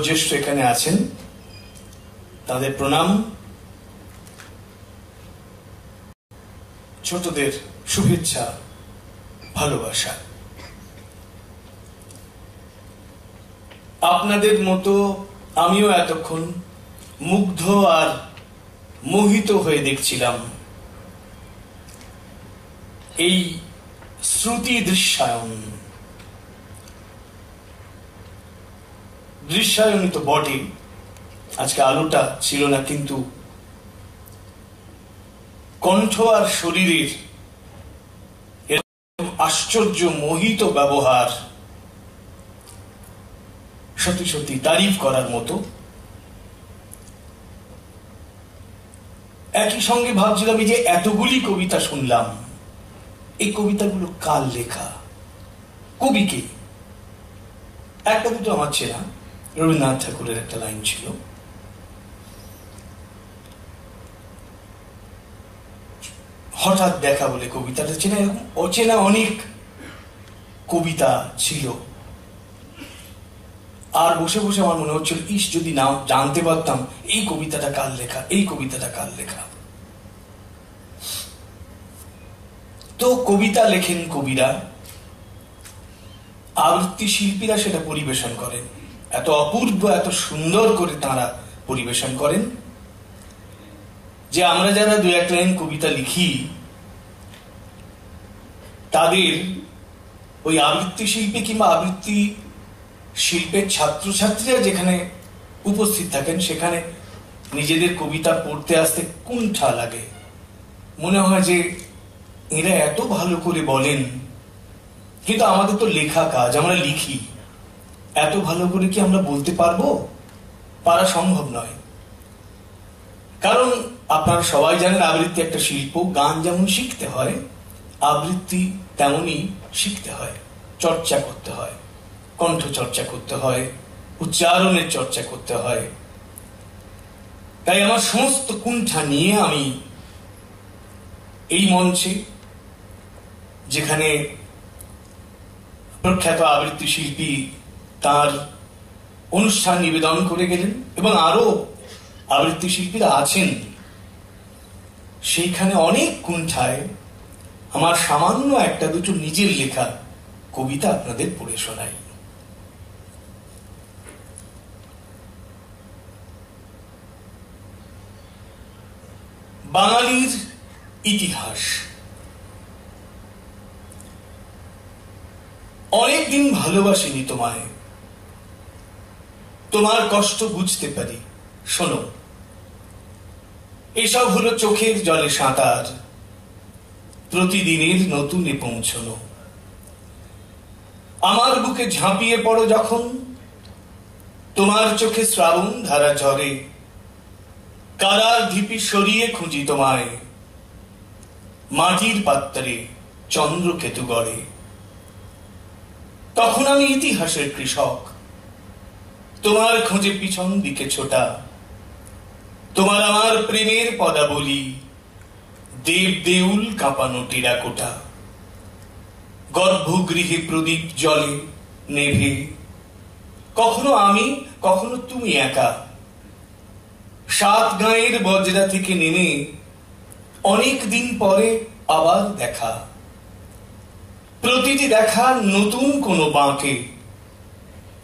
জ্যেষ্ঠ এখানে আছেন, তাদের প্রণাম, ছোটদের শুভেচ্ছা, ভালোবাসা। আপনাদের মতো আমিও এতক্ষণ মুগ্ধ আর মোহিত হয়ে দেখছিলাম এই শ্রুতি দৃশ্যায়নই তো বটে। আজকে আলোটা ছিল না, কিন্তু কণ্ঠ আর শরীরের আশ্চর্য মোহিত ব্যবহার সত্যি সত্যি তারিফ করার মতো। একই সঙ্গে ভাবছিলাম এই যে এতগুলি কবিতা শুনলাম, এই কবিতাগুলো কার লেখা, কবিকে? একটা দুটো আমার চেনা, রবীন্দ্রনাথ ঠাকুরের একটা লাইন ছিল, হঠাৎ দেখা বলে কবিতাটা চেনা। এরকম অচেনা অনেক কবিতা ছিল, আর বসে বসে আমার মনে হচ্ছিল, ইস যদি না জানতে পারতাম এই কবিতাটা কার লেখা, এই কবিতাটা কার লেখা। তো কবিতা লেখেন কবিরা, আবৃত্তি শিল্পীরা সেটা পরিবেশন করেন, এত অপূর্ব এত সুন্দর করে তারা পরিবেশন করেন যে আমরা যারা দু এক লাইন কবিতা লিখি, তাদের ওই আবৃত্তি শিল্পী কিংবা আবৃত্তি শিল্পের ছাত্রছাত্রীরা যেখানে উপস্থিত থাকেন, সেখানে নিজেদের কবিতা পড়তে আসতে কুণ্ঠা লাগে। মনে হয় যে এরা এত ভালো করে বলেন, কিন্তু আমাদের তো লেখা কাজ, আমরা লিখি, এত ভালো করে কি আমরা বলতে পারবো? পারা সম্ভব নয়। কারণ আপনারা সবাই জানেন আবৃত্তি একটা শিল্প। গান যেমন শিখতে হয়, আবৃত্তি তেমনই শিখতে হয়, চর্চা করতে হয়, কণ্ঠ চর্চা করতে হয়, উচ্চারণের চর্চা করতে হয়। তাই আমার সমস্ত কুণ্ঠা নিয়ে আমি এই মঞ্চে, যেখানে প্রখ্যাত আবৃত্তি শিল্পী তার অনুষ্ঠান নিবেদন করে গেলেন এবং আরো আবৃত্তি শিল্পীরা আছেন, সেইখানে অনেক কুণ্ঠায় আমার সামান্য একটা দুটো নিজের লেখা কবিতা আপনাদের পড়ে শোনাই। বাঙালির ইতিহাস। অনেকদিন ভালোবাসিনি তোমায়, তোমার কষ্ট বুঝতে পারি, শোনো, এসব হলো চোখের জলে সাঁতার, প্রতিদিনের নতুনে পৌঁছনো। আমার বুকে ঝাঁপিয়ে পড়ো যখন, তোমার চোখে শ্রাবণ ধারা ঝরে, কারার ঢিপি সরিয়ে খুঁজি তোমায়, মাটির পাত্রে চন্দ্রকেতু গড়ে। তখন আমি ইতিহাসের কৃষক, তোমার খোঁজে পিছন দিকে ছোটা, তোমার আমার প্রেমের পদাবলী, দেব দেউল কাঁপানো টেরাকোটা। গর্ভগৃহে প্রদীপ জলে নেভে, কখনো আমি কখনো তুমি একা, সাত গাঁয়ের বজরা থেকে নেমে অনেক দিন পরে আবার দেখা। প্রতিটি দেখা নতুন কোনো বাঁকে,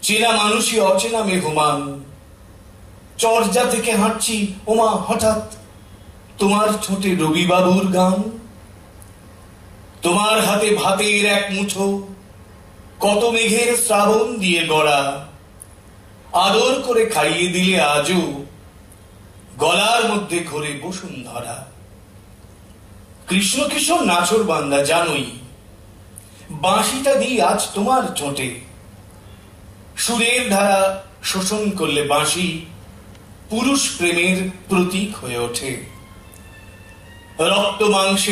চেনা মানুষই অচেনা মেঘমান। চর্যা থেকে হাঁটছি, ওমা হঠাৎ তোমার ঠোঁটে রবিবাবুর গান। তোমার হাতে ভাতের এক মুঠো, কত মেঘের শ্রাবণ দিয়ে গড়া, আদর করে খাইয়ে দিলে আজও গলার মধ্যে ঘোরে বসুন্ধরা। কৃষ্ণ কিশোর নাচর বান্দা জানোই, বাঁশিটা দিই আজ তোমার ঠোঁটে। সুরের ধারা শোষণ করলে বাঁশি পুরুষ প্রেমের প্রতীক হয়ে ওঠে। রক্ত মাংসে